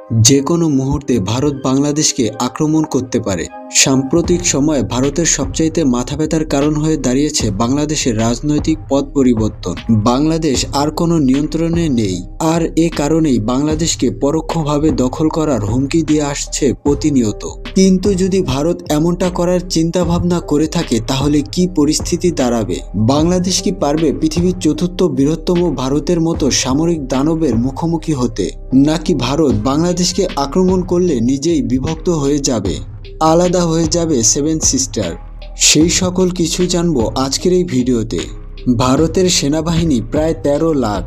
যে কোনো মুহূর্তে ভারত বাংলাদেশকে আক্রমণ করতে পারে। সাম্প্রতিক সময়ে ভারতের সবচাইতে মাথা ব্যথার কারণ হয়ে দাঁড়িয়েছে বাংলাদেশের রাজনৈতিক পথ পরিবর্তন। বাংলাদেশ আর কোনো নিয়ন্ত্রণে নেই, আর এ কারণেই বাংলাদেশকে পরোক্ষভাবে দখল করার হুমকি দিয়ে আসছে প্রতিনিয়ত। কিন্তু যদি ভারত এমনটা করার চিন্তা ভাবনা করে থাকে তাহলে কি পরিস্থিতি দাঁড়াবে? বাংলাদেশ কি পারবে পৃথিবীর চতুর্থ বৃহত্তম ভারতের মতো সামরিক দানবের মুখোমুখি হতে, নাকি ভারত বাংলাদেশকে আক্রমণ করলে নিজেই বিভক্ত হয়ে যাবে, আলাদা হয়ে যাবে সেভেন সিস্টার? সেই সকল কিছু জানবো আজকের এই ভিডিওতে। ভারতের সেনাবাহিনী প্রায় ১৩ লাখ,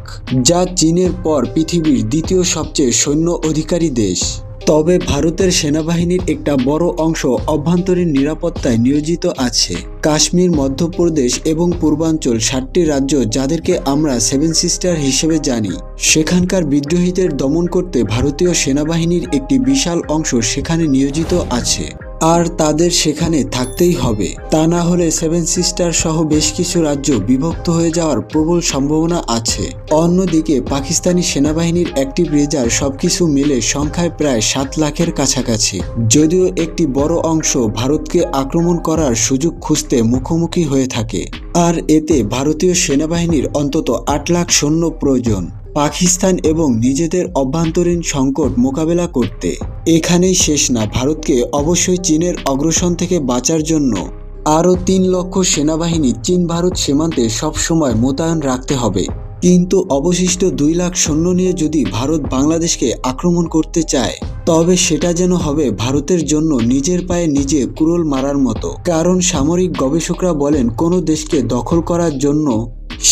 যা চীনের পর পৃথিবীর দ্বিতীয় সবচেয়ে সৈন্য অধিকারী দেশ। তবে ভারতের সেনাবাহিনীর একটা বড় অংশ অভ্যন্তরীণ নিরাপত্তায় নিয়োজিত আছে। কাশ্মীর, মধ্যপ্রদেশ এবং পূর্বাঞ্চল ৭টি রাজ্য, যাদেরকে আমরা সেভেন সিস্টার হিসেবে জানি, সেখানকার বিদ্রোহীদের দমন করতে ভারতীয় সেনাবাহিনীর একটি বিশাল অংশ সেখানে নিয়োজিত আছে। আর তাদের সেখানে থাকতেই হবে, তা না হলে সেভেন সিস্টার সহ বেশ কিছু রাজ্য বিভক্ত হয়ে যাওয়ার প্রবল সম্ভাবনা আছে। অন্যদিকে পাকিস্তানি সেনাবাহিনীর অ্যাক্টিভ রিজার্ভ সবকিছু মিলে সংখ্যায় প্রায় ৭ লাখের কাছাকাছি। যদিও একটি বড় অংশ ভারতকে আক্রমণ করার সুযোগ খুঁজতে মুখোমুখি হয়ে থাকে, আর এতে ভারতীয় সেনাবাহিনীর অন্তত ৮ লাখ সৈন্য প্রয়োজন পাকিস্তান এবং নিজেদের অভ্যন্তরীণ সংকট মোকাবেলা করতে। এখানেই শেষ না, ভারতকে অবশ্যই চীনের অগ্রাসন থেকে বাঁচার জন্য আরও ৩ লক্ষ সেনাবাহিনী চীন ভারত সীমান্তে সবসময় মোতায়েন রাখতে হবে। কিন্তু অবশিষ্ট ২ লাখ সৈন্য নিয়ে যদি ভারত বাংলাদেশকে আক্রমণ করতে চায়, তবে সেটা যেন হবে ভারতের জন্য নিজের পায়ে নিজে কুড়োল মারার মতো। কারণ সামরিক গবেষকরা বলেন, কোনো দেশকে দখল করার জন্য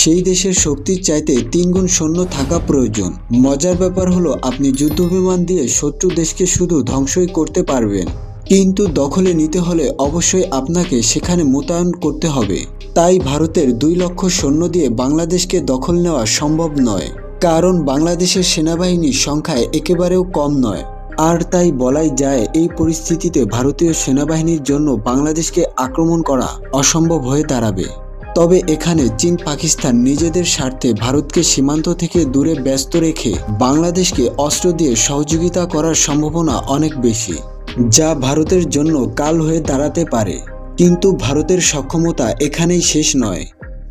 সেই দেশের শক্তির চাইতে ৩ গুণ সৈন্য থাকা প্রয়োজন। মজার ব্যাপার হলো, আপনি যুদ্ধবিমান দিয়ে শত্রু দেশকে শুধু ধ্বংসই করতে পারবেন, কিন্তু দখলে নিতে হলে অবশ্যই আপনাকে সেখানে মোতায়েন করতে হবে। তাই ভারতের ২ লক্ষ সৈন্য দিয়ে বাংলাদেশকে দখল নেওয়া সম্ভব নয়, কারণ বাংলাদেশের সেনাবাহিনীর সংখ্যায় একেবারেও কম নয়। আর তাই বলাই যায়, এই পরিস্থিতিতে ভারতীয় সেনাবাহিনীর জন্য বাংলাদেশকে আক্রমণ করা অসম্ভব হয়ে দাঁড়াবে। তবে এখানে চীন পাকিস্তান নিজেদের স্বার্থে ভারতকে সীমান্ত থেকে দূরে ব্যস্ত রেখে বাংলাদেশকে অস্ত্র দিয়ে সহযোগিতা করার সম্ভাবনা অনেক বেশি, যা ভারতের জন্য কাল হয়ে দাঁড়াতে পারে। কিন্তু ভারতের সক্ষমতা এখানেই শেষ নয়,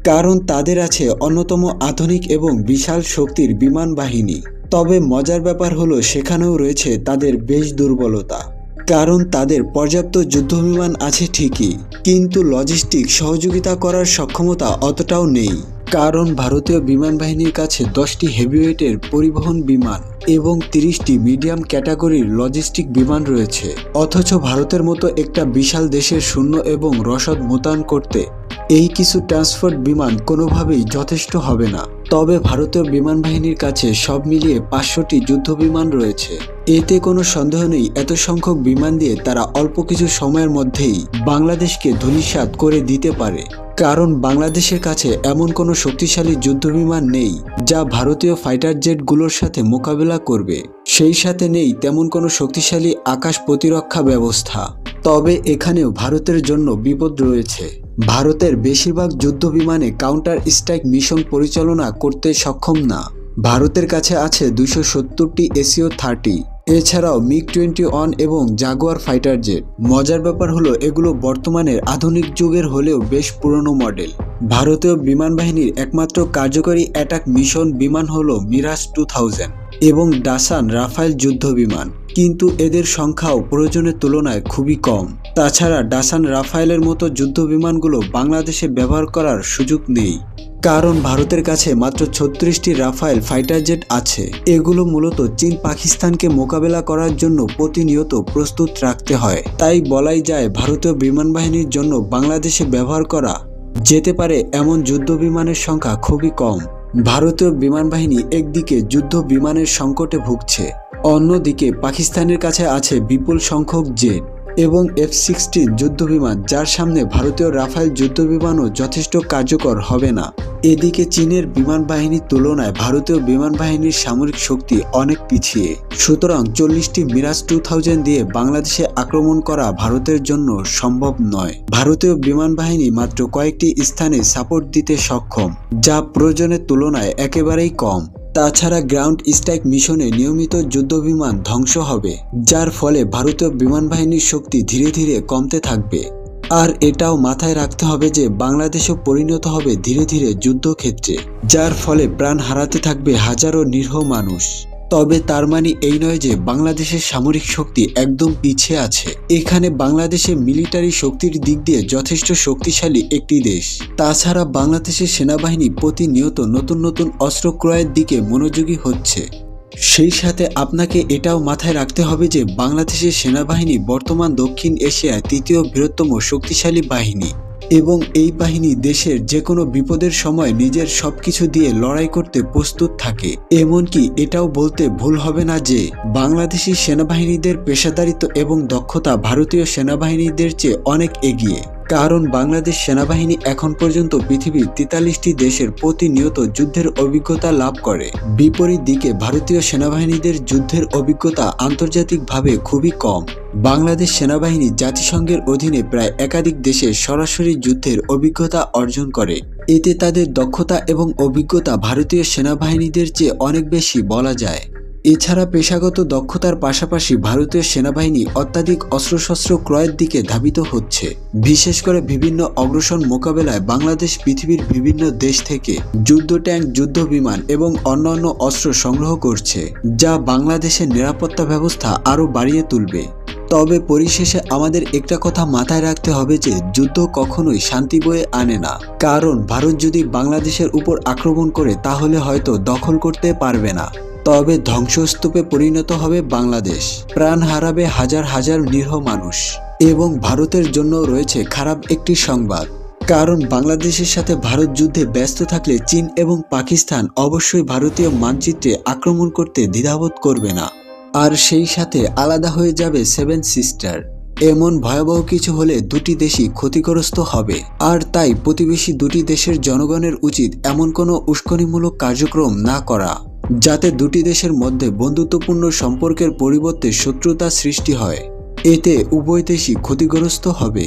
কারণ তাদের আছে অন্যতম আধুনিক এবং বিশাল শক্তির বিমান বাহিনী। তবে মজার ব্যাপার হলো, সেখানেও রয়েছে তাদের বেশ দুর্বলতা, কারণ তাদের পর্যাপ্ত যুদ্ধবিমান আছে ঠিকই, কিন্তু লজিস্টিক সহযোগিতা করার সক্ষমতা অতটাও নেই। কারণ ভারতীয় বিমান বাহিনীর কাছে 10টি হেভিওয়েটের পরিবহন বিমান এবং 30টি মিডিয়াম ক্যাটাগরির লজিস্টিক বিমান রয়েছে। অথচ ভারতের মতো একটা বিশাল দেশের সৈন্য এবং রসদ মোতায়েন করতে এই কিছু ট্রান্সপোর্ট বিমান কোনোভাবেই যথেষ্ট হবে না। তবে ভারতীয় বিমান বাহিনীর কাছে সব মিলিয়ে 500টি যুদ্ধ বিমান রয়েছে। এতে কোনো সন্দেহ নেই, এত সংখ্যক বিমান দিয়ে তারা অল্প কিছু সময়ের মধ্যেই বাংলাদেশকে ধূলিসাৎ করে দিতে পারে। কারণ বাংলাদেশের কাছে এমন কোনো শক্তিশালী যুদ্ধবিমান নেই যা ভারতীয় ফাইটার জেটগুলোর সাথে মোকাবেলা করবে। সেই সাথে নেই তেমন কোনো শক্তিশালী আকাশ প্রতিরক্ষা ব্যবস্থা। তবে এখানেও ভারতের জন্য বিপদ রয়েছে। ভারতের বেশিরভাগ যুদ্ধবিমানে কাউন্টার স্ট্রাইক মিশন পরিচালনা করতে সক্ষম না। ভারতের কাছে আছে 270টি SU-30, এছাড়াও MiG-21 এবং জাগুয়ার ফাইটার জেট। মজার ব্যাপার হলো, এগুলো বর্তমানের আধুনিক যুগের হলেও বেশ পুরনো মডেল। ভারতীয় বিমান বাহিনীর একমাত্র কার্যকরী অ্যাটাক মিশন বিমান হলো মিরাজ 2000 এবং ডাসান রাফায়েল যুদ্ধ বিমান, কিন্তু এদের সংখ্যাও প্রয়োজনের তুলনায় খুবই কম। তাছাড়া ডাসান রাফায়েলের মতো যুদ্ধ বিমানগুলো বাংলাদেশে ব্যবহার করার সুযোগ নেই, কারণ ভারতের কাছে মাত্র 36টি রাফায়েল ফাইটার জেট আছে। এগুলো মূলত চীন পাকিস্তানকে মোকাবেলা করার জন্য প্রতিনিয়ত প্রস্তুত রাখতে হয়। তাই বলাই যায়, ভারতীয় বিমান বাহিনীর জন্য বাংলাদেশে ব্যবহার করা যেতে পারে এমন যুদ্ধ বিমানের সংখ্যা খুবই কম। ভারতীয় বিমান বাহিনী একদিকে যুদ্ধ বিমানের সংকটে ভুগছে, অন্যদিকে পাকিস্তানের কাছে আছে বিপুল সংখ্যক জেট এবং F-16 যুদ্ধবিমান, যার সামনে ভারতীয় রাফায়েল যুদ্ধবিমানও যথেষ্ট কার্যকর হবে না। এদিকে চীনের বিমান বাহিনীর তুলনায় ভারতীয় বিমান বাহিনীর সামরিক শক্তি অনেক পিছিয়ে। সুতরাং 40টি মিরাজ 2000 দিয়ে বাংলাদেশে আক্রমণ করা ভারতের জন্য সম্ভব নয়। ভারতীয় বিমান বাহিনী মাত্র কয়েকটি স্থানে সাপোর্ট দিতে সক্ষম, যা প্রয়োজনের তুলনায় একেবারেই কম। তাছাড়া গ্রাউন্ড স্ট্রাইক মিশনে নিয়মিত যুদ্ধবিমান ধ্বংস হবে, যার ফলে ভারতীয় বিমান বাহিনীর শক্তি ধীরে ধীরে কমতে থাকবে। আর এটাও মাথায় রাখতে হবে যে বাংলাদেশও পরিণত হবে ধীরে ধীরে যুদ্ধক্ষেত্রে, যার ফলে প্রাণ হারাতে থাকবে হাজারো নিরীহ মানুষ। তবে তার মানে এই নয় যে বাংলাদেশের সামরিক শক্তি একদম পিছিয়ে আছে। এখানে বাংলাদেশের মিলিটারি শক্তির দিক দিয়ে যথেষ্ট শক্তিশালী একটি দেশ। তাছাড়া বাংলাদেশের সেনাবাহিনী প্রতিনিয়ত নতুন নতুন অস্ত্র ক্রয়ের দিকে মনোযোগী হচ্ছে। সেই সাথে আপনাকে এটাও মাথায় রাখতে হবে যে বাংলাদেশের সেনাবাহিনী বর্তমান দক্ষিণ এশিয়ার তৃতীয় বৃহত্তম শক্তিশালী বাহিনী এবং এই বাহিনী দেশের যে কোনো বিপদের সময় নিজের সবকিছু দিয়ে লড়াই করতে প্রস্তুত থাকে। এমনকি এটাও বলতে ভুল হবে না যে বাংলাদেশি সেনাবাহিনীদের পেশাদারিত্ব এবং দক্ষতা ভারতীয় সেনাবাহিনীদের চেয়ে অনেক এগিয়ে। কারণ বাংলাদেশ সেনাবাহিনী এখন পর্যন্ত পৃথিবীর 43টি দেশের প্রতিনিয়ত যুদ্ধের অভিজ্ঞতা লাভ করে। বিপরীত দিকে ভারতীয় সেনাবাহিনীদের যুদ্ধের অভিজ্ঞতা আন্তর্জাতিকভাবে খুবই কম। বাংলাদেশ সেনাবাহিনী জাতিসংঘের অধীনে প্রায় একাধিক দেশে সরাসরি যুদ্ধের অভিজ্ঞতা অর্জন করে। এতে তাদের দক্ষতা এবং অভিজ্ঞতা ভারতীয় সেনাবাহিনীদের চেয়ে অনেক বেশি বলা যায়। এছাড়া পেশাগত দক্ষতার পাশাপাশি ভারতীয় সেনাবাহিনী অত্যাধিক অস্ত্রশস্ত্র ক্রয়ের দিকে ধাবিত হচ্ছে। বিশেষ করে বিভিন্ন অগ্রাসন মোকাবেলায় বাংলাদেশ পৃথিবীর বিভিন্ন দেশ থেকে যুদ্ধ ট্যাঙ্ক, যুদ্ধ বিমান এবং অন্যান্য অস্ত্র সংগ্রহ করছে, যা বাংলাদেশের নিরাপত্তা ব্যবস্থা আরও বাড়িয়ে তুলবে। তবে পরিশেষে আমাদের একটা কথা মাথায় রাখতে হবে যে যুদ্ধ কখনোই শান্তি বয়ে আনে না। কারণ ভারত যদি বাংলাদেশের উপর আক্রমণ করে তাহলে হয়তো দখল করতে পারবে না, তবে ধ্বংসস্তূপে পরিণত হবে বাংলাদেশ, প্রাণ হারাবে হাজার হাজার নিরীহ মানুষ। এবং ভারতের জন্য রয়েছে খারাপ একটি সংবাদ, কারণ বাংলাদেশের সাথে ভারত যুদ্ধে ব্যস্ত থাকলে চীন এবং পাকিস্তান অবশ্যই ভারতীয় মানচিত্রে আক্রমণ করতে দ্বিধাবোধ করবে না। আর সেই সাথে আলাদা হয়ে যাবে সেভেন সিস্টার। এমন ভয়াবহ কিছু হলে দুটি দেশই ক্ষতিগ্রস্ত হবে। আর তাই প্রতিবেশী দুটি দেশের জনগণের উচিত এমন কোনো উস্কানিমূলক কার্যক্রম না করা, যাতে দুটি দেশের মধ্যে বন্ধুত্বপূর্ণ সম্পর্কের পরিবর্তে শত্রুতা সৃষ্টি হয়। এতে উভয় দেশই ক্ষতিগ্রস্ত হবে।